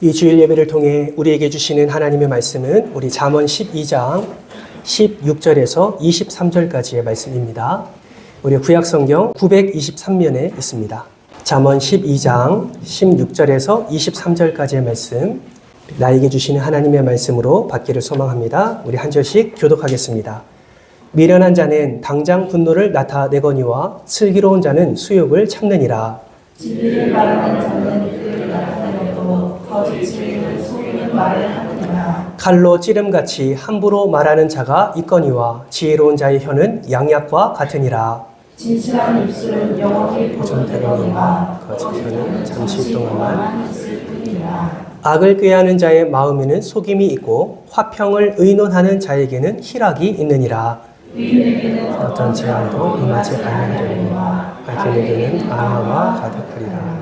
이 주일 예배를 통해 우리에게 주시는 하나님의 말씀은 우리 잠언 12장 16절에서 23절까지의 말씀입니다. 우리 구약성경 923면에 있습니다. 잠언 12장 16절에서 23절까지의 말씀, 나에게 주시는 하나님의 말씀으로 받기를 소망합니다. 우리 한 절씩 교독하겠습니다. 미련한 자는 당장 분노를 나타내거니와 슬기로운 자는 수욕을 참느니라. 진리를 말하는 자는 그를 나타내고 거짓 증인은 속이는 말을 하느니라. 칼로 찌름같이 함부로 말하는 자가 있거니와 지혜로운 자의 혀는 양약과 같으니라. 진실한 입술은 영원히 보존되거니와 거짓 혀는 잠시 동안만 있을 뿐이라. 악을 꾀하는 자의 마음에는 속임이 있고 화평을 의논하는 자에게는 희락이 있느니라. 의인에게는 어떤 재앙도 임하지 아니하려니와 악인에게는 안화와 가득하리라.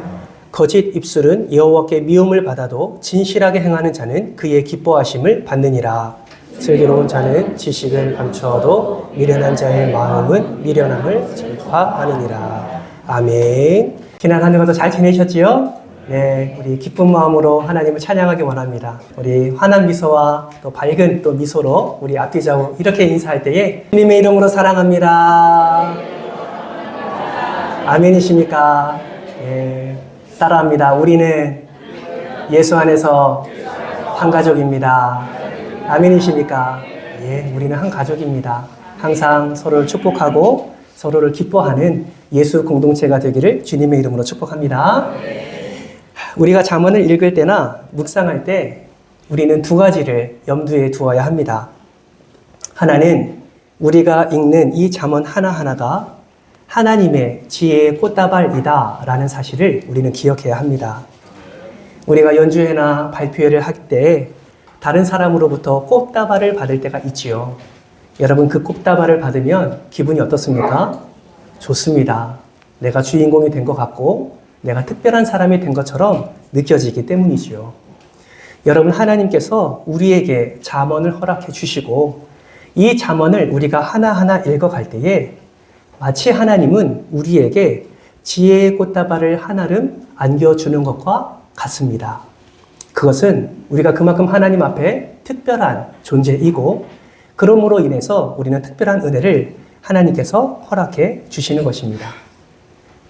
거짓 입술은 여호와께 미움을 받아도 진실하게 행하는 자는 그의 기뻐하심을 받느니라. 슬기로운 자는 지식을 감추어도 미련한 자의 마음은 미련함을 절파하느니라. 아멘. 지난 한 주간도 잘 지내셨지요? 네, 우리 기쁜 마음으로 하나님을 찬양하기 원합니다. 우리 환한 미소와 또 밝은 또 미소로 우리 앞뒤 좌우 이렇게 인사할 때에 주님의 이름으로 사랑합니다. 아멘이십니까? 예, 따라합니다. 우리는 예수 안에서 한 가족입니다. 아멘이십니까? 예, 우리는 한 가족입니다. 항상 서로를 축복하고 서로를 기뻐하는 예수 공동체가 되기를 주님의 이름으로 축복합니다. 우리가 잠언을 읽을 때나 묵상할 때 우리는 두 가지를 염두에 두어야 합니다. 하나는 우리가 읽는 이 잠언 하나하나가 하나님의 지혜의 꽃다발이다 라는 사실을 우리는 기억해야 합니다. 우리가 연주회나 발표회를 할 때 다른 사람으로부터 꽃다발을 받을 때가 있지요. 여러분, 그 꽃다발을 받으면 기분이 어떻습니까? 좋습니다. 내가 주인공이 된 것 같고 내가 특별한 사람이 된 것처럼 느껴지기 때문이지요. 여러분, 하나님께서 우리에게 잠언을 허락해 주시고 이 잠언을 우리가 하나하나 읽어갈 때에 마치 하나님은 우리에게 지혜의 꽃다발을 한아름 안겨주는 것과 같습니다. 그것은 우리가 그만큼 하나님 앞에 특별한 존재이고 그러므로 인해서 우리는 특별한 은혜를 하나님께서 허락해 주시는 것입니다.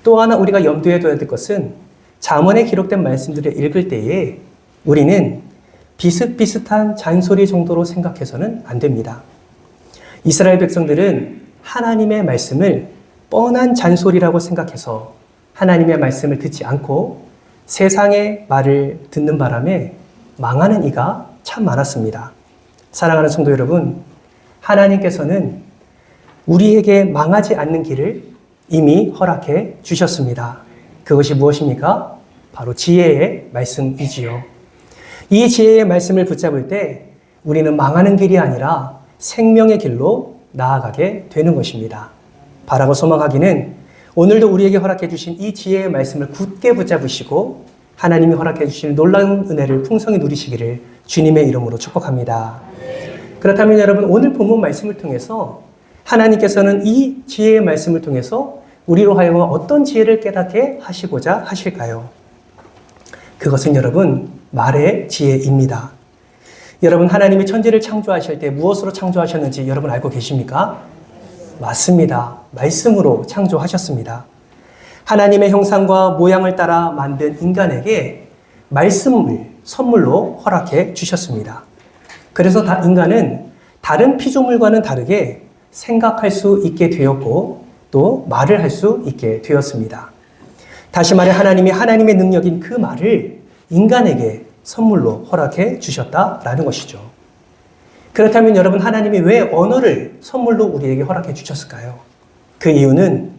또 하나 우리가 염두에 둬야 될 것은 잠언에 기록된 말씀들을 읽을 때에 우리는 비슷비슷한 잔소리 정도로 생각해서는 안 됩니다. 이스라엘 백성들은 하나님의 말씀을 뻔한 잔소리라고 생각해서 하나님의 말씀을 듣지 않고 세상의 말을 듣는 바람에 망하는 이가 참 많았습니다. 사랑하는 성도 여러분, 하나님께서는 우리에게 망하지 않는 길을 이미 허락해 주셨습니다. 그것이 무엇입니까? 바로 지혜의 말씀이지요. 이 지혜의 말씀을 붙잡을 때 우리는 망하는 길이 아니라 생명의 길로 나아가게 되는 것입니다. 바라고 소망하기는 오늘도 우리에게 허락해 주신 이 지혜의 말씀을 굳게 붙잡으시고 하나님이 허락해 주신 놀라운 은혜를 풍성히 누리시기를 주님의 이름으로 축복합니다. 그렇다면 여러분, 오늘 본문 말씀을 통해서 하나님께서는 이 지혜의 말씀을 통해서 우리로 하여금 어떤 지혜를 깨닫게 하시고자 하실까요? 그것은 여러분, 말의 지혜입니다. 여러분, 하나님이 천지를 창조하실 때 무엇으로 창조하셨는지 여러분 알고 계십니까? 맞습니다. 말씀으로 창조하셨습니다. 하나님의 형상과 모양을 따라 만든 인간에게 말씀을 선물로 허락해 주셨습니다. 그래서 인간은 다른 피조물과는 다르게 생각할 수 있게 되었고 또 말을 할 수 있게 되었습니다. 다시 말해 하나님이 하나님의 능력인 그 말을 인간에게 선물로 허락해 주셨다라는 것이죠. 그렇다면 여러분, 하나님이 왜 언어를 선물로 우리에게 허락해 주셨을까요? 그 이유는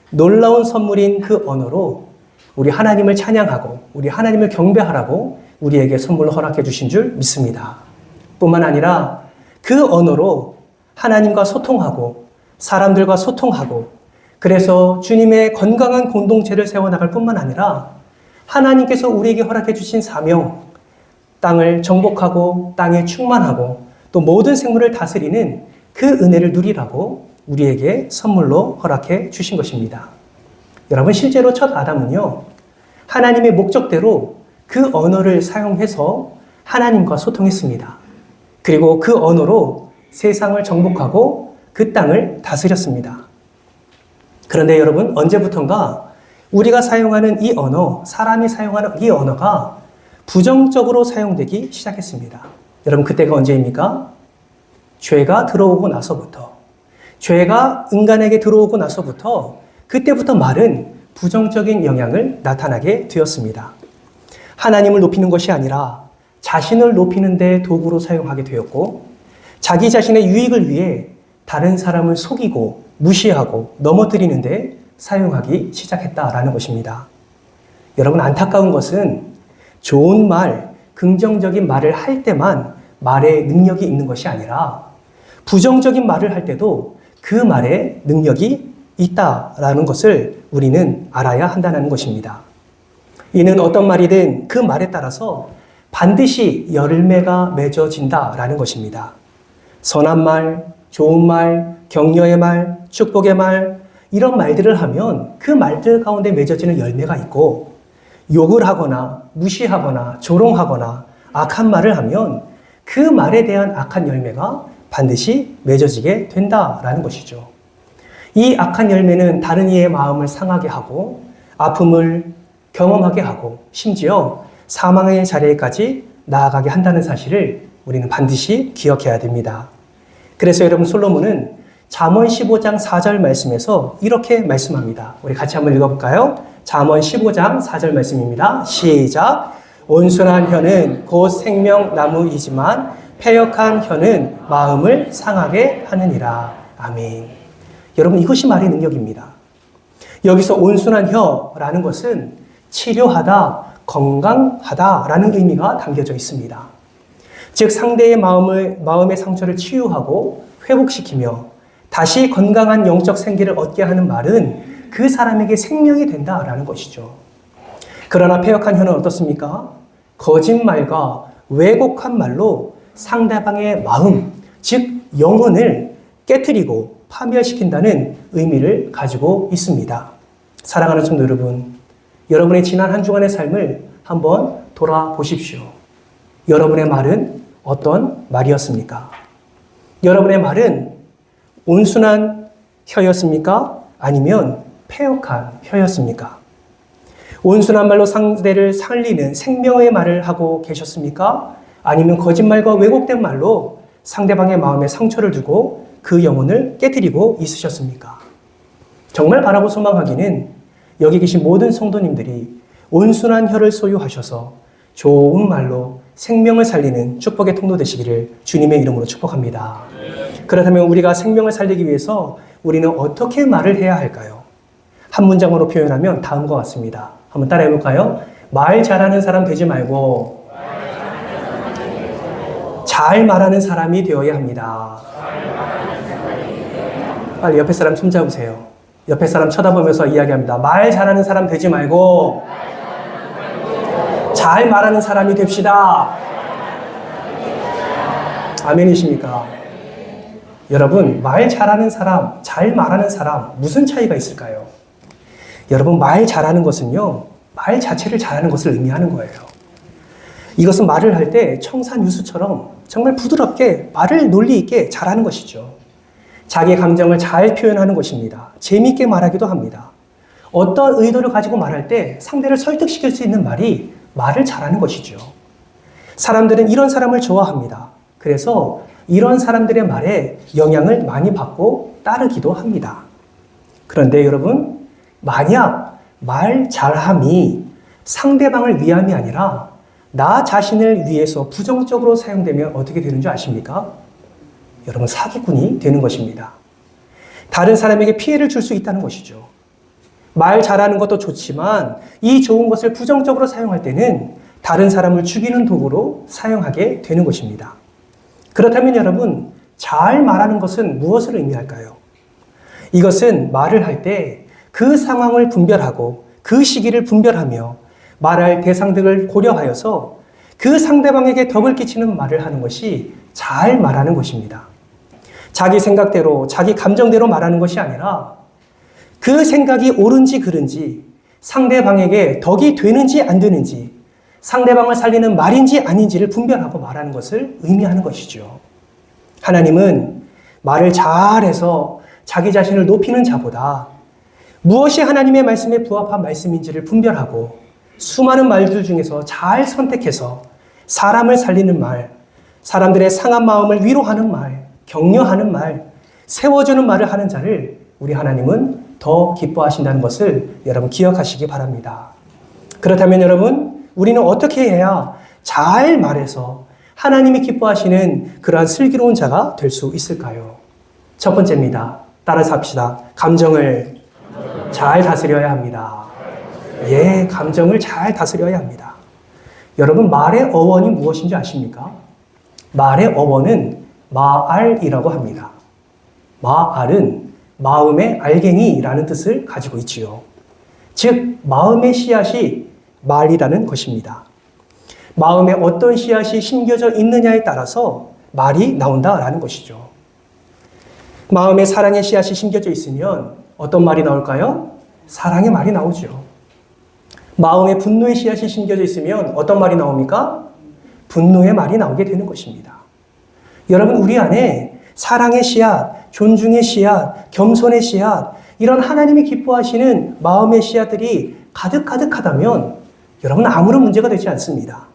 놀라운 선물인 그 언어로 우리 하나님을 찬양하고 우리 하나님을 경배하라고 우리에게 선물로 허락해 주신 줄 믿습니다. 뿐만 아니라 그 언어로 하나님과 소통하고 사람들과 소통하고 그래서 주님의 건강한 공동체를 세워나갈 뿐만 아니라 하나님께서 우리에게 허락해 주신 사명, 땅을 정복하고 땅에 충만하고 또 모든 생물을 다스리는 그 은혜를 누리라고 우리에게 선물로 허락해 주신 것입니다. 여러분, 실제로 첫 아담은요, 하나님의 목적대로 그 언어를 사용해서 하나님과 소통했습니다. 그리고 그 언어로 세상을 정복하고 그 땅을 다스렸습니다. 그런데 여러분, 언제부턴가 우리가 사용하는 이 언어, 사람이 사용하는 이 언어가 부정적으로 사용되기 시작했습니다. 여러분, 그때가 언제입니까? 죄가 들어오고 나서부터, 죄가 인간에게 들어오고 나서부터 그때부터 말은 부정적인 영향을 나타나게 되었습니다. 하나님을 높이는 것이 아니라 자신을 높이는 데 도구로 사용하게 되었고, 자기 자신의 유익을 위해 다른 사람을 속이고 무시하고 넘어뜨리는 데 사용하기 시작했다라는 것입니다. 여러분, 안타까운 것은 좋은 말, 긍정적인 말을 할 때만 말에 능력이 있는 것이 아니라 부정적인 말을 할 때도 그 말에 능력이 있다라는 것을 우리는 알아야 한다는 것입니다. 이는 어떤 말이든 그 말에 따라서 반드시 열매가 맺어진다라는 것입니다. 선한 말, 좋은 말, 격려의 말, 축복의 말, 이런 말들을 하면 그 말들 가운데 맺어지는 열매가 있고, 욕을 하거나 무시하거나 조롱하거나 악한 말을 하면 그 말에 대한 악한 열매가 반드시 맺어지게 된다라는 것이죠. 이 악한 열매는 다른 이의 마음을 상하게 하고 아픔을 경험하게 하고 심지어 사망의 자리에까지 나아가게 한다는 사실을 우리는 반드시 기억해야 됩니다. 그래서 여러분, 솔로몬은 잠언 15장 4절 말씀에서 이렇게 말씀합니다. 우리 같이 한번 읽어볼까요? 잠언 15장 4절 말씀입니다. 시작! 온순한 혀는 곧 생명나무이지만 패역한 혀는 마음을 상하게 하느니라. 아멘. 여러분, 이것이 말의 능력입니다. 여기서 온순한 혀라는 것은 치료하다, 건강하다라는 의미가 담겨져 있습니다. 즉, 상대의 마음의 상처를 치유하고 회복시키며 다시 건강한 영적 생기를 얻게 하는 말은 그 사람에게 생명이 된다라는 것이죠. 그러나 패역한 혀는 어떻습니까? 거짓말과 왜곡한 말로 상대방의 마음, 즉 영혼을 깨트리고 파멸시킨다는 의미를 가지고 있습니다. 사랑하는 성도 여러분, 여러분의 지난 한 주간의 삶을 한번 돌아보십시오. 여러분의 말은 어떤 말이었습니까? 여러분의 말은 온순한 혀였습니까? 아니면 패역한 혀였습니까? 온순한 말로 상대를 살리는 생명의 말을 하고 계셨습니까? 아니면 거짓말과 왜곡된 말로 상대방의 마음에 상처를 주고 그 영혼을 깨뜨리고 있으셨습니까? 정말 바라고 소망하기는 여기 계신 모든 성도님들이 온순한 혀를 소유하셔서 좋은 말로 생명을 살리는 축복의 통로 되시기를 주님의 이름으로 축복합니다. 그렇다면 우리가 생명을 살리기 위해서 우리는 어떻게 말을 해야 할까요? 한 문장으로 표현하면 다음과 같습니다. 한번 따라해 볼까요? 말 잘하는 사람 되지 말고 잘 말하는 사람이 되어야 합니다. 빨리 옆에 사람 손잡으세요. 옆에 사람 쳐다보면서 이야기합니다. 말 잘하는 사람 되지 말고 잘 말하는 사람이 됩시다. 아멘이십니까? 여러분, 말 잘하는 사람, 잘 말하는 사람, 무슨 차이가 있을까요? 여러분, 말 잘하는 것은요, 말 자체를 잘하는 것을 의미하는 거예요. 이것은 말을 할 때 청산유수처럼 정말 부드럽게 말을 논리 있게 잘하는 것이죠. 자기의 감정을 잘 표현하는 것입니다. 재미있게 말하기도 합니다. 어떤 의도를 가지고 말할 때 상대를 설득시킬 수 있는 말이 말을 잘하는 것이죠. 사람들은 이런 사람을 좋아합니다. 그래서 이런 사람들의 말에 영향을 많이 받고 따르기도 합니다. 그런데 여러분, 만약 말 잘함이 상대방을 위함이 아니라 나 자신을 위해서 부정적으로 사용되면 어떻게 되는 줄 아십니까? 여러분, 사기꾼이 되는 것입니다. 다른 사람에게 피해를 줄 수 있다는 것이죠. 말 잘하는 것도 좋지만 이 좋은 것을 부정적으로 사용할 때는 다른 사람을 죽이는 도구로 사용하게 되는 것입니다. 그렇다면 여러분, 잘 말하는 것은 무엇을 의미할까요? 이것은 말을 할 때 그 상황을 분별하고 그 시기를 분별하며 말할 대상 등을 고려하여서 그 상대방에게 덕을 끼치는 말을 하는 것이 잘 말하는 것입니다. 자기 생각대로, 자기 감정대로 말하는 것이 아니라 그 생각이 옳은지 그른지, 상대방에게 덕이 되는지 안 되는지, 상대방을 살리는 말인지 아닌지를 분별하고 말하는 것을 의미하는 것이죠. 하나님은 말을 잘해서 자기 자신을 높이는 자보다 무엇이 하나님의 말씀에 부합한 말씀인지를 분별하고 수많은 말들 중에서 잘 선택해서 사람을 살리는 말, 사람들의 상한 마음을 위로하는 말, 격려하는 말, 세워주는 말을 하는 자를 우리 하나님은 더 기뻐하신다는 것을 여러분 기억하시기 바랍니다. 그렇다면 여러분, 우리는 어떻게 해야 잘 말해서 하나님이 기뻐하시는 그러한 슬기로운 자가 될 수 있을까요? 첫 번째입니다. 따라서 합시다. 감정을 잘 다스려야 합니다. 예, 감정을 잘 다스려야 합니다. 여러분, 말의 어원이 무엇인지 아십니까? 말의 어원은 마알이라고 합니다. 마알은 마음의 알갱이라는 뜻을 가지고 있지요. 즉, 마음의 씨앗이 말이라는 것입니다. 마음에 어떤 씨앗이 심겨져 있느냐에 따라서 말이 나온다라는 것이죠. 마음에 사랑의 씨앗이 심겨져 있으면 어떤 말이 나올까요? 사랑의 말이 나오죠. 마음에 분노의 씨앗이 심겨져 있으면 어떤 말이 나옵니까? 분노의 말이 나오게 되는 것입니다. 여러분, 우리 안에 사랑의 씨앗, 존중의 씨앗, 겸손의 씨앗, 이런 하나님이 기뻐하시는 마음의 씨앗들이 가득하다면 여러분 아무런 문제가 되지 않습니다.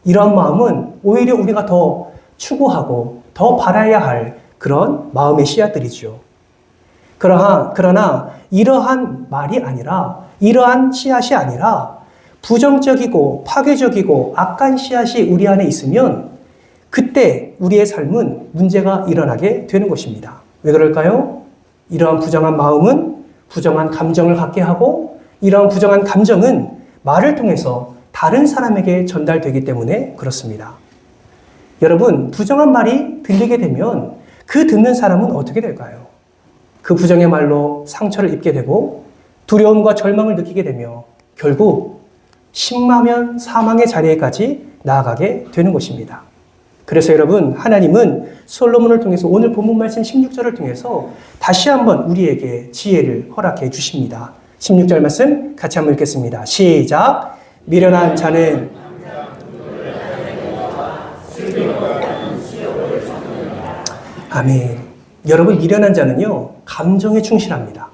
이러한 마음은 오히려 우리가 더 추구하고 더 바라야 할 그런 마음의 씨앗들이죠. 그러나 이러한 말이 아니라, 이러한 씨앗이 아니라 부정적이고 파괴적이고 악한 씨앗이 우리 안에 있으면 그때 우리의 삶은 문제가 일어나게 되는 것입니다. 왜 그럴까요? 이러한 부정한 마음은 부정한 감정을 갖게 하고, 이러한 부정한 감정은 말을 통해서 다른 사람에게 전달되기 때문에 그렇습니다. 여러분, 부정한 말이 들리게 되면 그 듣는 사람은 어떻게 될까요? 그 부정의 말로 상처를 입게 되고 두려움과 절망을 느끼게 되며 결국 십만년 사망의 자리에까지 나아가게 되는 것입니다. 그래서 여러분, 하나님은 솔로몬을 통해서 오늘 본문 말씀 16절을 통해서 다시 한번 우리에게 지혜를 허락해 주십니다. 16절 말씀 같이 한번 읽겠습니다. 시작. 미련한 자는 아멘. 여러분, 미련한 자는요, 감정에 충실합니다.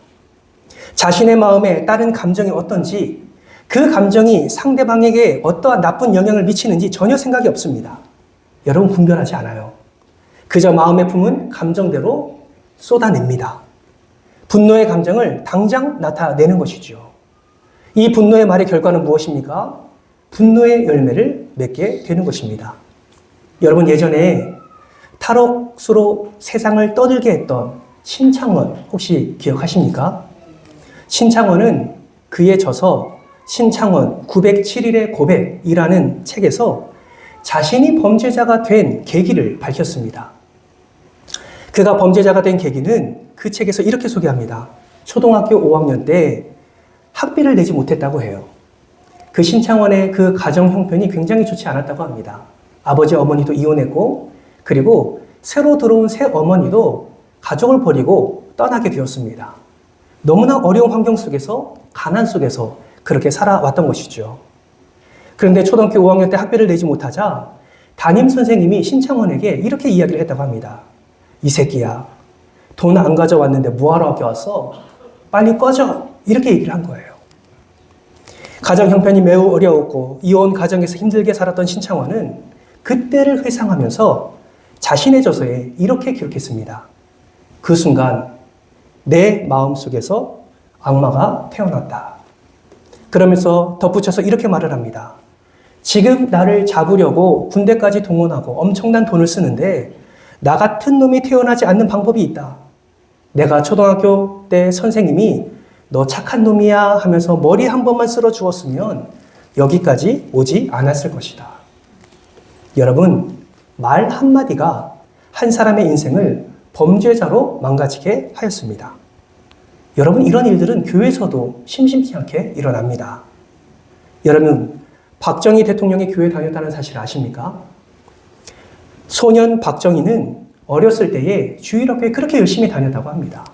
자신의 마음에 따른 감정이 어떤지, 그 감정이 상대방에게 어떠한 나쁜 영향을 미치는지 전혀 생각이 없습니다. 여러분, 분별하지 않아요. 그저 마음에 품은 감정대로 쏟아냅니다. 분노의 감정을 당장 나타내는 것이죠. 이 분노의 말의 결과는 무엇입니까? 분노의 열매를 맺게 되는 것입니다. 여러분, 예전에 탈옥수로 세상을 떠들게 했던 신창원 혹시 기억하십니까? 신창원은 그에 져서 신창원 907일의 고백이라는 책에서 자신이 범죄자가 된 계기를 밝혔습니다. 그가 범죄자가 된 계기는 그 책에서 이렇게 소개합니다. 초등학교 5학년 때 학비를 내지 못했다고 해요. 그 신창원의 그 가정 형편이 굉장히 좋지 않았다고 합니다. 아버지 어머니도 이혼했고, 그리고 새로 들어온 새 어머니도 가족을 버리고 떠나게 되었습니다. 너무나 어려운 환경 속에서, 가난 속에서 그렇게 살아왔던 것이죠. 그런데 초등학교 5학년 때 학비를 내지 못하자 담임 선생님이 신창원에게 이렇게 이야기를 했다고 합니다. 이 새끼야, 돈 안 가져왔는데 뭐하러 학교 왔어? 빨리 꺼져! 이렇게 얘기를 한 거예요. 가정 형편이 매우 어려웠고 이혼 가정에서 힘들게 살았던 신창원은 그때를 회상하면서 자신의 저서에 이렇게 기록했습니다. 그 순간 내 마음속에서 악마가 태어났다. 그러면서 덧붙여서 이렇게 말을 합니다. 지금 나를 잡으려고 군대까지 동원하고 엄청난 돈을 쓰는데 나 같은 놈이 태어나지 않는 방법이 있다. 내가 초등학교 때 선생님이 너 착한 놈이야 하면서 머리 한 번만 쓸어 주었으면 여기까지 오지 않았을 것이다. 여러분, 말 한마디가 한 사람의 인생을 범죄자로 망가지게 하였습니다. 여러분, 이런 일들은 교회에서도 심심치 않게 일어납니다. 여러분, 박정희 대통령이 교회 다녔다는 사실 아십니까? 소년 박정희는 어렸을 때에 주일학교에 그렇게 열심히 다녔다고 합니다.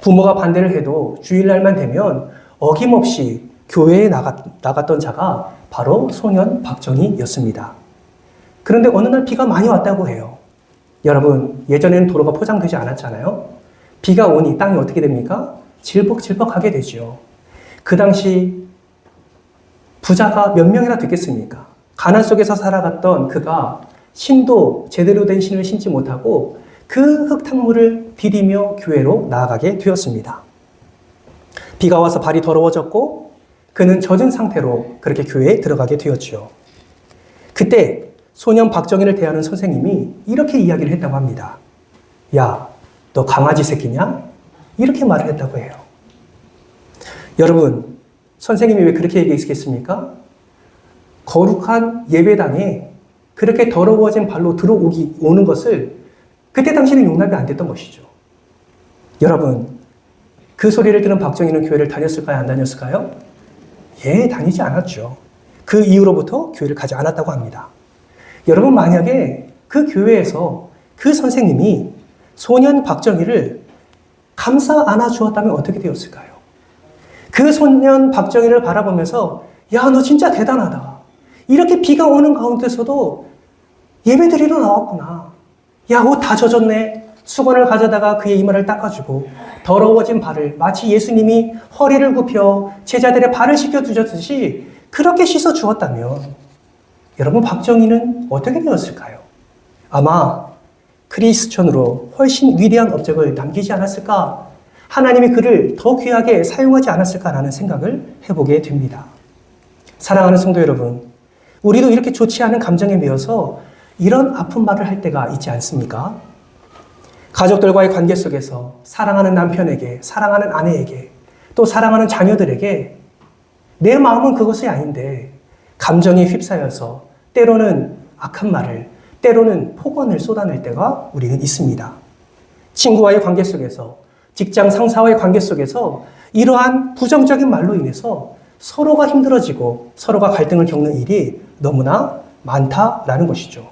부모가 반대를 해도 주일날만 되면 어김없이 교회에 나갔던 자가 바로 소년 박정희였습니다. 그런데 어느 날 비가 많이 왔다고 해요. 여러분, 예전에는 도로가 포장되지 않았잖아요. 비가 오니 땅이 어떻게 됩니까? 질퍽질퍽하게 되죠. 그 당시 부자가 몇 명이나 됐겠습니까? 가난 속에서 살아갔던 그가 신도 제대로 된 신을 신지 못하고 그 흙탕물을 디디며 교회로 나아가게 되었습니다. 비가 와서 발이 더러워졌고 그는 젖은 상태로 그렇게 교회에 들어가게 되었죠. 그때 소년 박정희를 대하는 선생님이 이렇게 이야기를 했다고 합니다. 야, 너 강아지 새끼냐? 이렇게 말을 했다고 해요. 여러분, 선생님이 왜 그렇게 얘기했겠습니까? 거룩한 예배당에 그렇게 더러워진 발로 오는 것을 그때 당시에는 용납이 안 됐던 것이죠. 여러분, 그 소리를 들은 박정희는 교회를 다녔을까요? 안 다녔을까요? 예, 다니지 않았죠. 그 이후로부터 교회를 가지 않았다고 합니다. 여러분, 만약에 그 교회에서 그 선생님이 소년 박정희를 감싸 안아주었다면 어떻게 되었을까요? 그 소년 박정희를 바라보면서 야, 너 진짜 대단하다. 이렇게 비가 오는 가운데서도 예배 드리러 나왔구나. 야, 옷 다 젖었네. 수건을 가져다가 그의 이마를 닦아주고 더러워진 발을 마치 예수님이 허리를 굽혀 제자들의 발을 씻겨주셨듯이 그렇게 씻어주었다면 여러분, 박정희는 어떻게 되었을까요? 아마 크리스천으로 훨씬 위대한 업적을 남기지 않았을까? 하나님이 그를 더 귀하게 사용하지 않았을까라는 생각을 해보게 됩니다. 사랑하는 성도 여러분, 우리도 이렇게 좋지 않은 감정에 매여서 이런 아픈 말을 할 때가 있지 않습니까? 가족들과의 관계 속에서 사랑하는 남편에게, 사랑하는 아내에게, 또 사랑하는 자녀들에게 내 마음은 그것이 아닌데 감정에 휩싸여서 때로는 악한 말을, 때로는 폭언을 쏟아낼 때가 우리는 있습니다. 친구와의 관계 속에서, 직장 상사와의 관계 속에서 이러한 부정적인 말로 인해서 서로가 힘들어지고 서로가 갈등을 겪는 일이 너무나 많다라는 것이죠.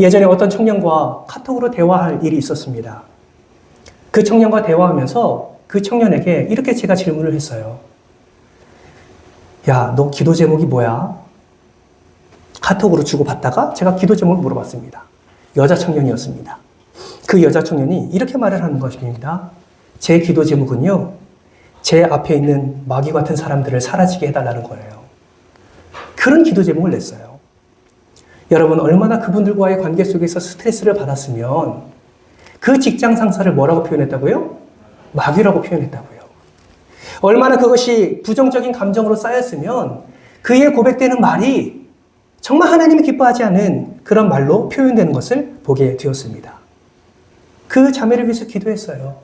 예전에 어떤 청년과 카톡으로 대화할 일이 있었습니다. 그 청년과 대화하면서 그 청년에게 이렇게 제가 질문을 했어요. 야, 너 기도 제목이 뭐야? 카톡으로 주고받다가 제가 기도 제목을 물어봤습니다. 여자 청년이었습니다. 그 여자 청년이 이렇게 말을 하는 것입니다. 제 기도 제목은요, 제 앞에 있는 마귀 같은 사람들을 사라지게 해달라는 거예요. 그런 기도 제목을 냈어요. 여러분, 얼마나 그분들과의 관계 속에서 스트레스를 받았으면 그 직장 상사를 뭐라고 표현했다고요? 마귀라고 표현했다고요. 얼마나 그것이 부정적인 감정으로 쌓였으면 그의 고백되는 말이 정말 하나님이 기뻐하지 않은 그런 말로 표현되는 것을 보게 되었습니다. 그 자매를 위해서 기도했어요.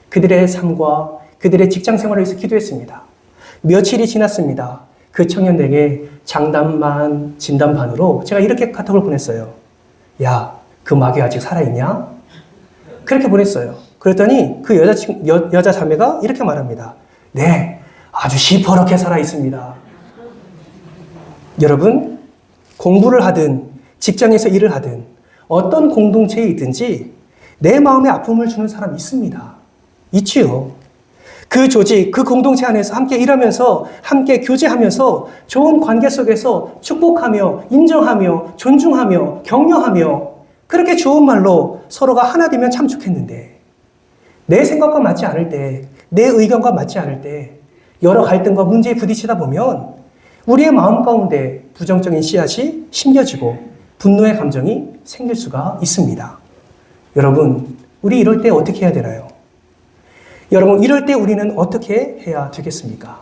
그들의 삶과 그들의 직장 생활을 위해서 기도했습니다. 며칠이 지났습니다. 그 청년에게 장담 반, 진담 반으로 제가 이렇게 카톡을 보냈어요. 야, 그 마귀 아직 살아있냐? 그렇게 보냈어요. 그랬더니 그 여자 자매가 이렇게 말합니다. 네, 아주 시퍼렇게 살아있습니다. 여러분, 공부를 하든 직장에서 일을 하든 어떤 공동체에 있든지 내 마음에 아픔을 주는 사람이 있습니다. 있지요. 그 조직, 그 공동체 안에서 함께 일하면서 함께 교제하면서 좋은 관계 속에서 축복하며 인정하며 존중하며 격려하며 그렇게 좋은 말로 서로가 하나 되면 참 좋겠는데 내 생각과 맞지 않을 때, 내 의견과 맞지 않을 때 여러 갈등과 문제에 부딪히다 보면 우리의 마음 가운데 부정적인 씨앗이 심겨지고 분노의 감정이 생길 수가 있습니다. 여러분, 우리 이럴 때 어떻게 해야 되나요? 여러분, 이럴 때 우리는 어떻게 해야 되겠습니까?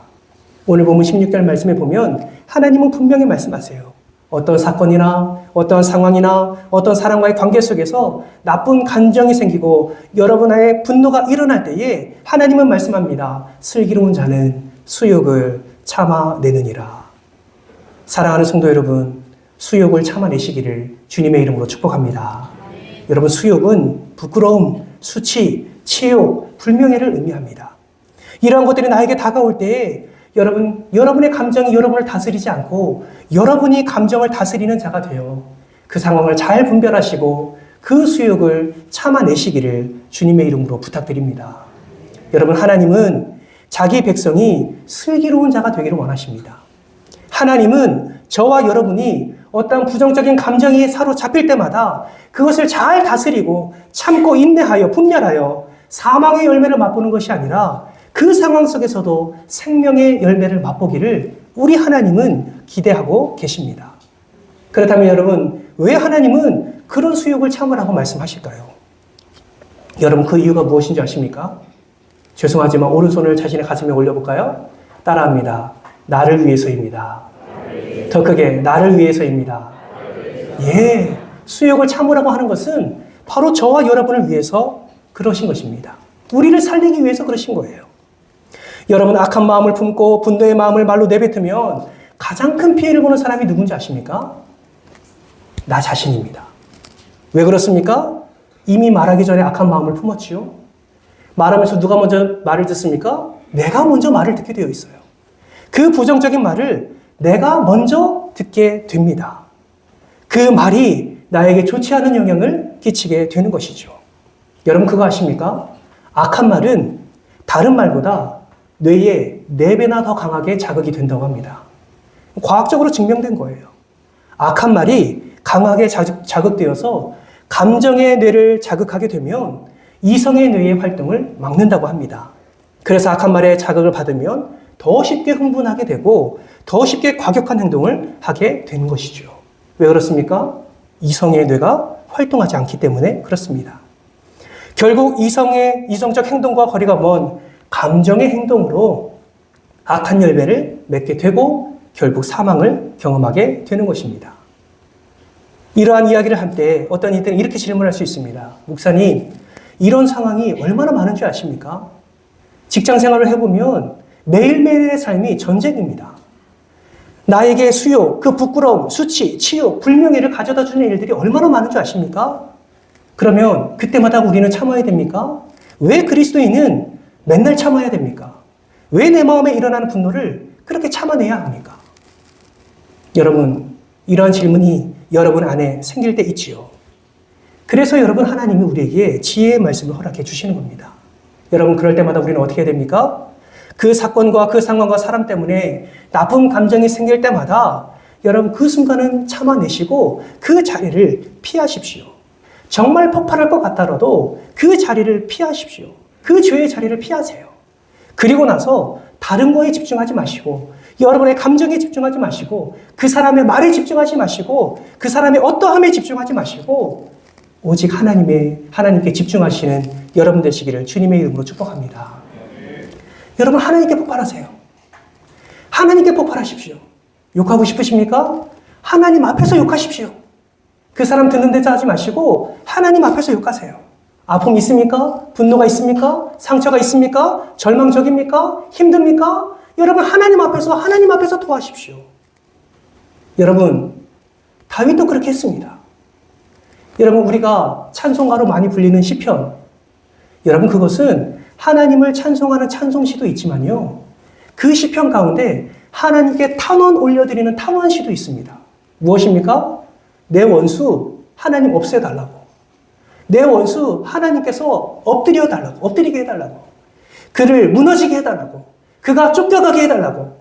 오늘 본문 16절 말씀에 보면 하나님은 분명히 말씀하세요. 어떤 사건이나 어떤 상황이나 어떤 사람과의 관계 속에서 나쁜 감정이 생기고 여러분의 분노가 일어날 때에 하나님은 말씀합니다. 슬기로운 자는 수욕을 참아내느니라. 사랑하는 성도 여러분, 수욕을 참아내시기를 주님의 이름으로 축복합니다. 여러분, 수욕은 부끄러움, 수치, 치욕, 불명예를 의미합니다. 이러한 것들이 나에게 다가올 때에 여러분의 감정이 여러분을 다스리지 않고 여러분이 감정을 다스리는 자가 되어 그 상황을 잘 분별하시고 그 수욕을 참아내시기를 주님의 이름으로 부탁드립니다. 여러분, 하나님은 자기 백성이 슬기로운 자가 되기를 원하십니다. 하나님은 저와 여러분이 어떤 부정적인 감정에 사로잡힐 때마다 그것을 잘 다스리고 참고 인내하여 분별하여 사망의 열매를 맛보는 것이 아니라 그 상황 속에서도 생명의 열매를 맛보기를 우리 하나님은 기대하고 계십니다. 그렇다면 여러분, 왜 하나님은 그런 수욕을 참으라고 말씀하실까요? 여러분, 그 이유가 무엇인지 아십니까? 죄송하지만 오른손을 자신의 가슴에 올려볼까요? 따라합니다. 나를 위해서입니다. 더 크게, 나를 위해서입니다. 예, 수욕을 참으라고 하는 것은 바로 저와 여러분을 위해서 그러신 것입니다. 우리를 살리기 위해서 그러신 거예요. 여러분, 악한 마음을 품고 분노의 마음을 말로 내뱉으면 가장 큰 피해를 보는 사람이 누군지 아십니까? 나 자신입니다. 왜 그렇습니까? 이미 말하기 전에 악한 마음을 품었지요. 말하면서 누가 먼저 말을 듣습니까? 내가 먼저 말을 듣게 되어 있어요. 그 부정적인 말을 내가 먼저 듣게 됩니다. 그 말이 나에게 좋지 않은 영향을 끼치게 되는 것이죠. 여러분, 그거 아십니까? 악한 말은 다른 말보다 뇌에 4배나 더 강하게 자극이 된다고 합니다. 과학적으로 증명된 거예요. 악한 말이 강하게 자극되어서 감정의 뇌를 자극하게 되면 이성의 뇌의 활동을 막는다고 합니다. 그래서 악한 말에 자극을 받으면 더 쉽게 흥분하게 되고 더 쉽게 과격한 행동을 하게 되는 것이죠. 왜 그렇습니까? 이성의 뇌가 활동하지 않기 때문에 그렇습니다. 결국 이성적 행동과 거리가 먼 감정의 행동으로 악한 열매를 맺게 되고 결국 사망을 경험하게 되는 것입니다. 이러한 이야기를 할 때 어떤 이들은 이렇게 질문할 수 있습니다. 목사님, 이런 상황이 얼마나 많은 줄 아십니까? 직장 생활을 해보면 매일매일의 삶이 전쟁입니다. 나에게 수욕, 그 부끄러움, 수치, 치욕, 불명예를 가져다 주는 일들이 얼마나 많은 줄 아십니까? 그러면 그때마다 우리는 참아야 됩니까? 왜 그리스도인은 맨날 참아야 됩니까? 왜 내 마음에 일어나는 분노를 그렇게 참아내야 합니까? 여러분, 이러한 질문이 여러분 안에 생길 때 있지요. 그래서 여러분, 하나님이 우리에게 지혜의 말씀을 허락해 주시는 겁니다. 여러분, 그럴 때마다 우리는 어떻게 해야 됩니까? 그 사건과 그 상황과 사람 때문에 나쁜 감정이 생길 때마다 여러분, 그 순간은 참아내시고 그 자리를 피하십시오. 정말 폭발할 것 같더라도 그 자리를 피하십시오. 그 죄의 자리를 피하세요. 그리고 나서 다른 거에 집중하지 마시고 여러분의 감정에 집중하지 마시고 그 사람의 말에 집중하지 마시고 그 사람의 어떠함에 집중하지 마시고 오직 하나님께 집중하시는 여러분 되시기를 주님의 이름으로 축복합니다. 여러분, 하나님께 폭발하세요. 하나님께 폭발하십시오. 욕하고 싶으십니까? 하나님 앞에서 욕하십시오. 그 사람 듣는 데서 하지 마시고 하나님 앞에서 욕하세요. 아픔이 있습니까? 분노가 있습니까? 상처가 있습니까? 절망적입니까? 힘듭니까? 여러분, 하나님 앞에서 토하십시오. 여러분, 다윗도 그렇게 했습니다. 여러분, 우리가 찬송가로 많이 불리는 시편, 여러분, 그것은 하나님을 찬송하는 찬송시도 있지만요, 그 시편 가운데 하나님께 탄원 올려드리는 탄원시도 있습니다. 무엇입니까? 내 원수 하나님 없애달라고. 내 원수 하나님께서 엎드리게 해달라고. 그를 무너지게 해달라고. 그가 쫓겨가게 해달라고.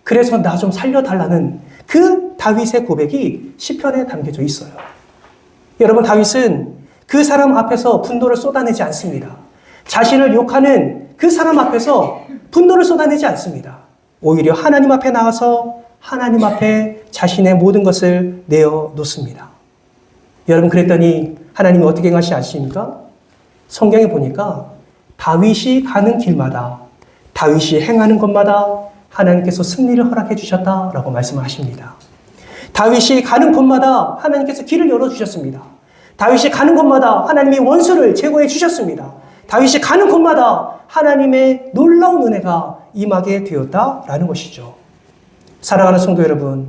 그래서 나 좀 살려달라는 그 다윗의 고백이 시편에 담겨져 있어요. 여러분, 다윗은 그 사람 앞에서 분노를 쏟아내지 않습니다. 자신을 욕하는 그 사람 앞에서 분노를 쏟아내지 않습니다. 오히려 하나님 앞에 나와서 하나님 앞에 자신의 모든 것을 내어놓습니다. 여러분, 그랬더니 하나님이 어떻게 행하시지 아십니까? 성경에 보니까 다윗이 가는 길마다, 다윗이 행하는 것마다 하나님께서 승리를 허락해 주셨다라고 말씀하십니다. 다윗이 가는 곳마다 하나님께서 길을 열어주셨습니다. 다윗이 가는 곳마다 하나님이 원수를 제거해 주셨습니다. 다윗이 가는 곳마다 하나님의 놀라운 은혜가 임하게 되었다라는 것이죠. 사랑하는 성도 여러분,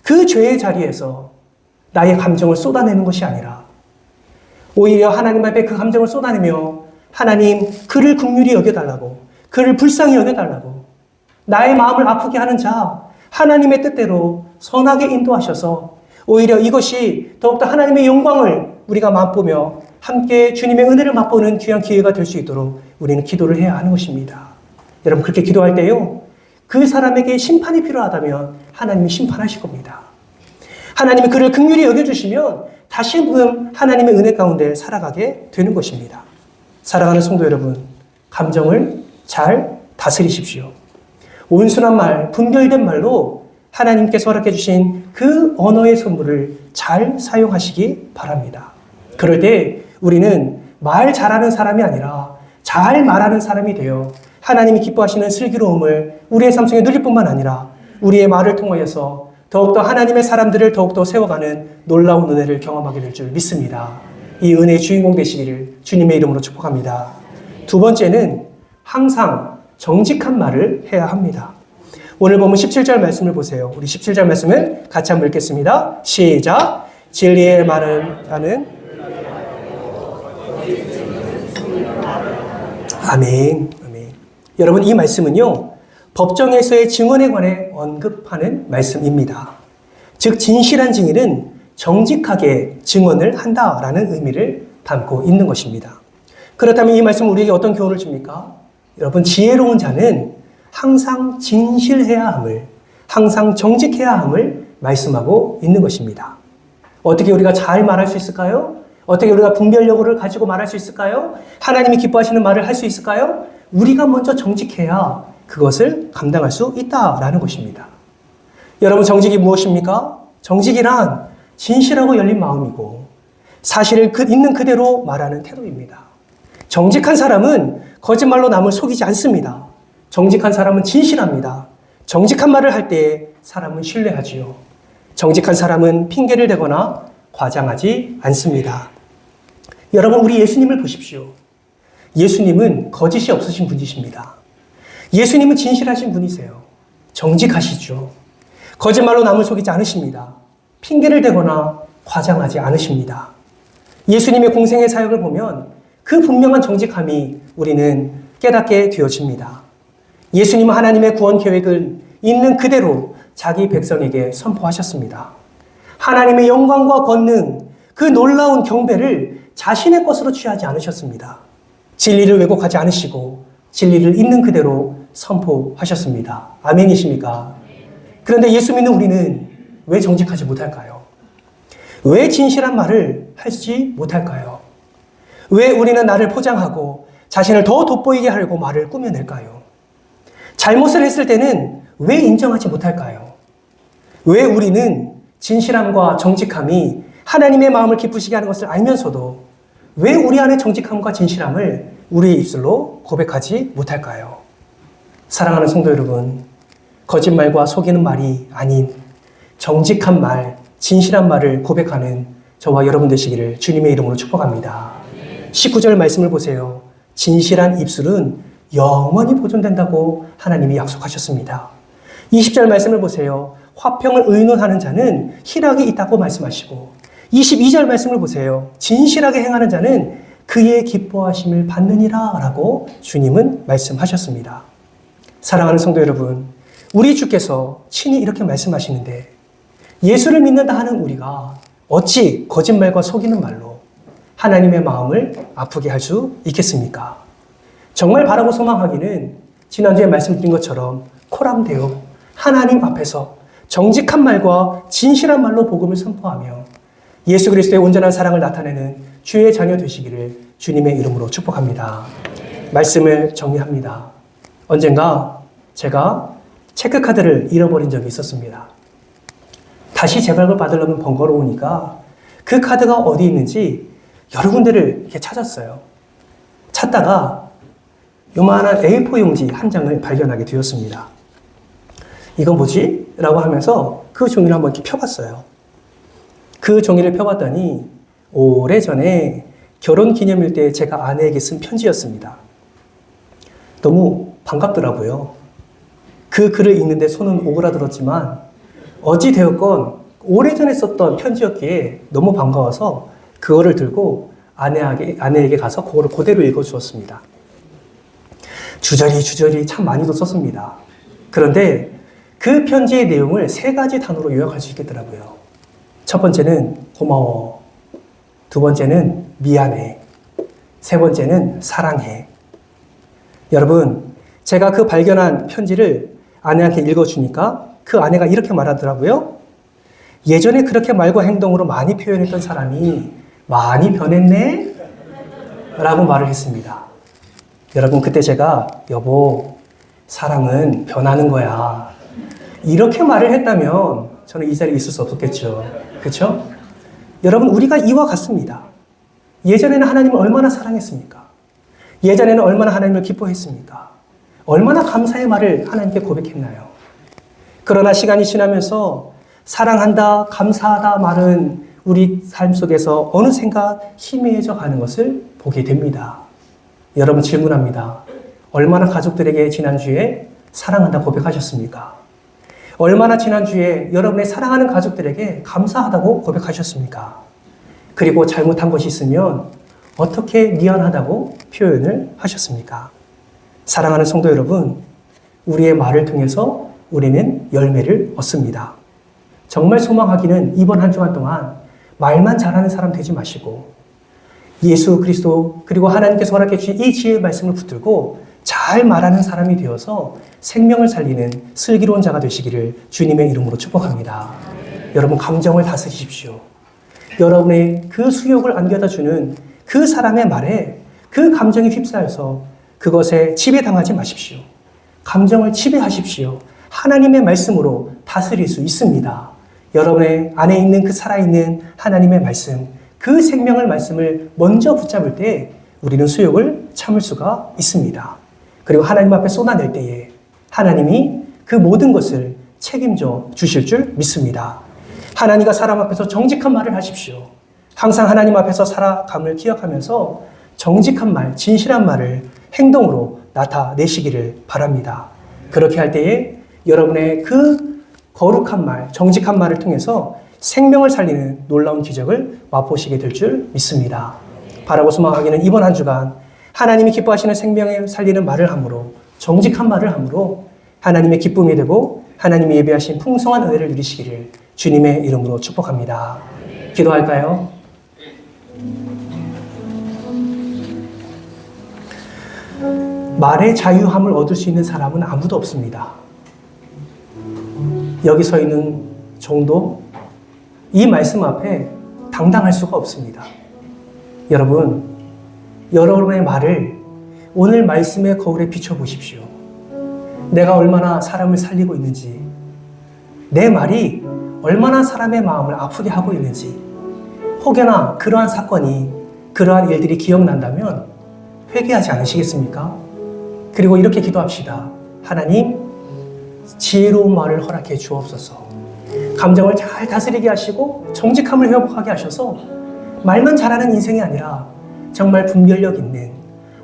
그 죄의 자리에서 나의 감정을 쏟아내는 것이 아니라 오히려 하나님 앞에 그 감정을 쏟아내며 하나님, 그를 긍휼히 여겨달라고, 그를 불쌍히 여겨달라고, 나의 마음을 아프게 하는 자 하나님의 뜻대로 선하게 인도하셔서 오히려 이것이 더욱더 하나님의 영광을 우리가 맛보며 함께 주님의 은혜를 맛보는 귀한 기회가 될 수 있도록 우리는 기도를 해야 하는 것입니다. 여러분 그렇게 기도할 때요, 그 사람에게 심판이 필요하다면 하나님이 심판하실 겁니다. 하나님이 그를 긍휼히 여겨주시면 다시 한번 하나님의 은혜 가운데 살아가게 되는 것입니다. 사랑하는 성도 여러분, 감정을 잘 다스리십시오. 온순한 말, 분별된 말로 하나님께서 허락해 주신 그 언어의 선물을 잘 사용하시기 바랍니다. 그럴 때 우리는 말 잘하는 사람이 아니라 잘 말하는 사람이 되어 하나님이 기뻐하시는 슬기로움을 우리의 삶 속에 누릴 뿐만 아니라 우리의 말을 통하여서 더욱더 하나님의 사람들을 더욱더 세워가는 놀라운 은혜를 경험하게 될 줄 믿습니다. 이 은혜의 주인공 되시기를 주님의 이름으로 축복합니다. 두 번째는 항상 정직한 말을 해야 합니다. 오늘 보면 17절 말씀을 보세요. 우리 17절 말씀을 같이 한번 읽겠습니다. 시작. 진리의 말은 하는 아멘. 아멘. 여러분 이 말씀은요, 법정에서의 증언에 관해 언급하는 말씀입니다. 즉 진실한 증인은 정직하게 증언을 한다라는 의미를 담고 있는 것입니다. 그렇다면 이 말씀은 우리에게 어떤 교훈을 줍니까? 여러분 지혜로운 자는 항상 진실해야 함을, 항상 정직해야 함을 말씀하고 있는 것입니다. 어떻게 우리가 잘 말할 수 있을까요? 어떻게 우리가 분별력을 가지고 말할 수 있을까요? 하나님이 기뻐하시는 말을 할 수 있을까요? 우리가 먼저 정직해야 그것을 감당할 수 있다라는 것입니다. 여러분 정직이 무엇입니까? 정직이란 진실하고 열린 마음이고 사실을 있는 그대로 말하는 태도입니다. 정직한 사람은 거짓말로 남을 속이지 않습니다. 정직한 사람은 진실합니다. 정직한 말을 할 때 사람은 신뢰하지요. 정직한 사람은 핑계를 대거나 과장하지 않습니다. 여러분 우리 예수님을 보십시오. 예수님은 거짓이 없으신 분이십니다. 예수님은 진실하신 분이세요. 정직하시죠. 거짓말로 남을 속이지 않으십니다. 핑계를 대거나 과장하지 않으십니다. 예수님의 공생의 사역을 보면 그 분명한 정직함이 우리는 깨닫게 되어집니다. 예수님은 하나님의 구원 계획을 있는 그대로 자기 백성에게 선포하셨습니다. 하나님의 영광과 권능, 그 놀라운 경배를 자신의 것으로 취하지 않으셨습니다. 진리를 왜곡하지 않으시고 진리를 있는 그대로 선포하셨습니다. 아멘이십니까? 그런데 예수 믿는 우리는 왜 정직하지 못할까요? 왜 진실한 말을 하지 못할까요? 왜 우리는 나를 포장하고 자신을 더 돋보이게 하려고 말을 꾸며낼까요? 잘못을 했을 때는 왜 인정하지 못할까요? 왜 우리는 진실함과 정직함이 하나님의 마음을 기쁘시게 하는 것을 알면서도 왜 우리 안의 정직함과 진실함을 우리의 입술로 고백하지 못할까요? 사랑하는 성도 여러분, 거짓말과 속이는 말이 아닌 정직한 말, 진실한 말을 고백하는 저와 여러분 되시기를 주님의 이름으로 축복합니다. 19절 말씀을 보세요. 진실한 입술은 영원히 보존된다고 하나님이 약속하셨습니다. 20절 말씀을 보세요. 화평을 의논하는 자는 희락이 있다고 말씀하시고 22절 말씀을 보세요. 진실하게 행하는 자는 그의 기뻐하심을 받느니라 라고 주님은 말씀하셨습니다. 사랑하는 성도 여러분, 우리 주께서 친히 이렇게 말씀하시는데 예수를 믿는다 하는 우리가 어찌 거짓말과 속이는 말로 하나님의 마음을 아프게 할 수 있겠습니까? 정말 바라고 소망하기는 지난주에 말씀드린 것처럼 코람되어 하나님 앞에서 정직한 말과 진실한 말로 복음을 선포하며 예수 그리스도의 온전한 사랑을 나타내는 주의 자녀 되시기를 주님의 이름으로 축복합니다. 말씀을 정리합니다. 언젠가 제가 체크카드를 잃어버린 적이 있었습니다. 다시 재발급 받으려면 번거로우니까 그 카드가 어디 있는지 여러 군데를 이렇게 찾았어요. 찾다가 요만한 A4 용지 한 장을 발견하게 되었습니다. 이건 뭐지? 라고 하면서 그 종이를 한번 이렇게 펴봤어요. 그 종이를 펴봤더니 오래전에 결혼 기념일 때 제가 아내에게 쓴 편지였습니다. 너무 반갑더라고요. 그 글을 읽는데 손은 오그라들었지만 어찌되었건 오래전에 썼던 편지였기에 너무 반가워서 그거를 들고 아내에게 가서 그거를 그대로 읽어주었습니다. 주저리 참 많이도 썼습니다. 그런데 그 편지의 내용을 3가지 단어로 요약할 수 있겠더라고요. 첫 번째는 고마워. 두 번째는 미안해. 세 번째는 사랑해. 여러분, 제가 그 발견한 편지를 아내한테 읽어주니까 그 아내가 이렇게 말하더라고요. 예전에 그렇게 말과 행동으로 많이 표현했던 사람이 많이 변했네? 라고 말을 했습니다. 여러분, 그때 제가 여보, 사람은 변하는 거야. 이렇게 말을 했다면 저는 이 자리에 있을 수 없었겠죠. 그렇죠? 여러분, 우리가 이와 같습니다. 예전에는 하나님을 얼마나 사랑했습니까? 예전에는 얼마나 하나님을 기뻐했습니까? 얼마나 감사의 말을 하나님께 고백했나요? 그러나 시간이 지나면서 사랑한다, 감사하다 말은 우리 삶 속에서 어느샌가 희미해져 가는 것을 보게 됩니다. 여러분, 질문합니다. 얼마나 가족들에게 지난주에 사랑한다 고백하셨습니까? 얼마나 지난주에 여러분의 사랑하는 가족들에게 감사하다고 고백하셨습니까? 그리고 잘못한 것이 있으면 어떻게 미안하다고 표현을 하셨습니까? 사랑하는 성도 여러분, 우리의 말을 통해서 우리는 열매를 얻습니다. 정말 소망하기는 이번 한 주간 동안 말만 잘하는 사람 되지 마시고 예수 그리스도 그리고 하나님께서 허락해 주신 이 지혜의 말씀을 붙들고 잘 말하는 사람이 되어서 생명을 살리는 슬기로운 자가 되시기를 주님의 이름으로 축복합니다. 여러분, 감정을 다스리십시오. 여러분의 그 수욕을 안겨다 주는 그 사람의 말에 그 감정이 휩싸여서 그것에 지배당하지 마십시오. 감정을 지배하십시오. 하나님의 말씀으로 다스릴 수 있습니다. 여러분의 안에 있는 그 살아있는 하나님의 말씀, 그 생명의 말씀을 먼저 붙잡을 때 우리는 수욕을 참을 수가 있습니다. 그리고 하나님 앞에 쏟아낼 때에 하나님이 그 모든 것을 책임져 주실 줄 믿습니다. 하나님과 사람 앞에서 정직한 말을 하십시오. 항상 하나님 앞에서 살아감을 기억하면서 정직한 말, 진실한 말을 행동으로 나타내시기를 바랍니다. 그렇게 할 때에 여러분의 그 거룩한 말, 정직한 말을 통해서 생명을 살리는 놀라운 기적을 맛보시게 될 줄 믿습니다. 바라고 소망하기는 이번 한 주간 하나님이 기뻐하시는 생명을 살리는 말을 함으로, 정직한 말을 함으로 하나님의 기쁨이 되고 하나님이 예비하신 풍성한 은혜를 누리시기를 주님의 이름으로 축복합니다. 기도할까요? 말의 자유함을 얻을 수 있는 사람은 아무도 없습니다. 여기 서 있는 종도 이 말씀 앞에 당당할 수가 없습니다. 여러분, 여러분의 말을 오늘 말씀의 거울에 비춰보십시오. 내가 얼마나 사람을 살리고 있는지, 내 말이 얼마나 사람의 마음을 아프게 하고 있는지, 혹여나 그러한 사건이, 그러한 일들이 기억난다면 회개하지 않으시겠습니까? 그리고 이렇게 기도합시다. 하나님, 지혜로운 말을 허락해 주옵소서. 감정을 잘 다스리게 하시고 정직함을 회복하게 하셔서 말만 잘하는 인생이 아니라 정말 분별력 있는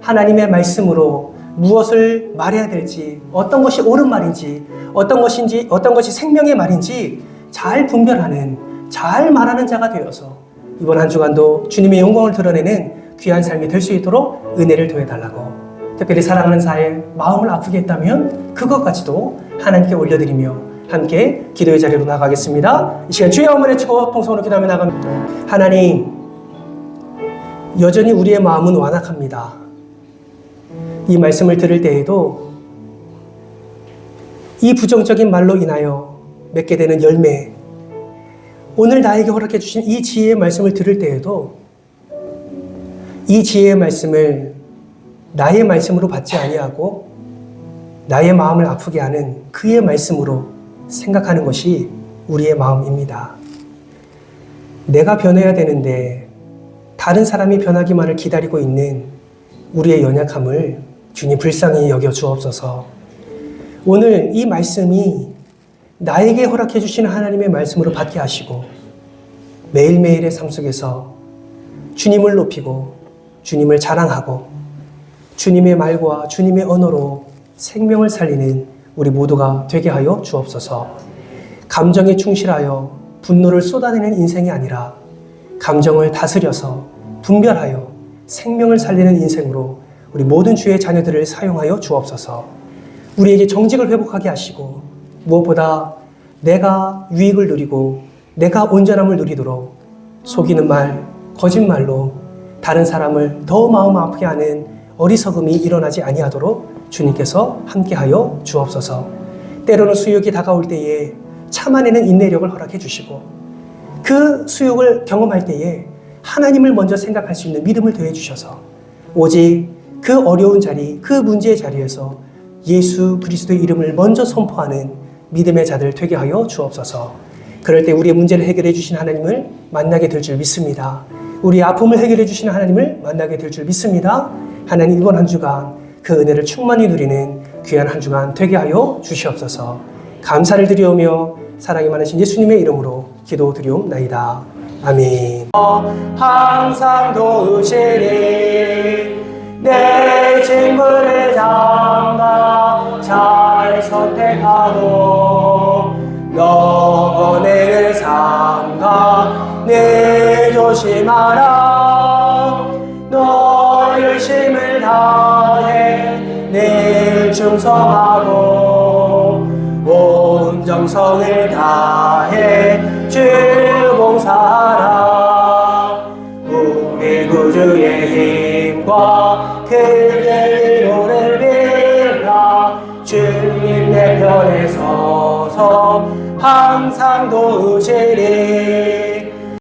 하나님의 말씀으로 무엇을 말해야 될지, 어떤 것이 옳은 말인지, 어떤 것이 생명의 말인지 잘 분별하는, 잘 말하는 자가 되어서 이번 한 주간도 주님의 영광을 드러내는 귀한 삶이 될 수 있도록 은혜를 더해달라고, 특별히 사랑하는 자의 마음을 아프게 했다면 그것까지도 하나님께 올려드리며 함께 기도의 자리로 나가겠습니다. 이 시간 주의 영을 외치고 통성으로 기도하며 나갑니다. 하나님, 여전히 우리의 마음은 완악합니다. 이 말씀을 들을 때에도 이 부정적인 말로 인하여 맺게 되는 열매, 오늘 나에게 허락해 주신 이 지혜의 말씀을 들을 때에도 이 지혜의 말씀을 나의 말씀으로 받지 아니하고 나의 마음을 아프게 하는 그의 말씀으로 생각하는 것이 우리의 마음입니다. 내가 변해야 되는데 다른 사람이 변하기만을 기다리고 있는 우리의 연약함을 주님 불쌍히 여겨 주옵소서. 오늘 이 말씀이 나에게 허락해 주시는 하나님의 말씀으로 받게 하시고 매일매일의 삶 속에서 주님을 높이고 주님을 자랑하고 주님의 말과 주님의 언어로 생명을 살리는 우리 모두가 되게 하여 주옵소서. 감정에 충실하여 분노를 쏟아내는 인생이 아니라 감정을 다스려서 분별하여 생명을 살리는 인생으로 우리 모든 주의 자녀들을 사용하여 주옵소서. 우리에게 정직을 회복하게 하시고 무엇보다 내가 유익을 누리고 내가 온전함을 누리도록 속이는 말, 거짓말로 다른 사람을 더 마음 아프게 하는 어리석음이 일어나지 아니하도록 주님께서 함께하여 주옵소서. 때로는 수욕이 다가올 때에 참아내는 인내력을 허락해 주시고 그 수욕을 경험할 때에 하나님을 먼저 생각할 수 있는 믿음을 더해 주셔서 오직 그 어려운 자리, 그 문제의 자리에서 예수 그리스도의 이름을 먼저 선포하는 믿음의 자들 되게 하여 주옵소서. 그럴 때 우리의 문제를 해결해 주신 하나님을 만나게 될 줄 믿습니다. 우리의 아픔을 해결해 주시는 하나님을 만나게 될 줄 믿습니다. 하나님 이번 한 주간 그 은혜를 충만히 누리는 귀한 한 주간 되게 하여 주시옵소서. 감사를 드리오며 사랑이 많으신 예수님의 이름으로 기도드리옵나이다. 아멘. 항상 도우시니 내 질문을 잠가 잘 선택하고 너의 삼가 늘 조심하라. 너 열심을 다해 늘 충성하고 온 정성을 다해 주 봉사하라. 우리 구주의 힘과 그의 이로를 빌라. 주님 내 편에 서서 항상 도우시리.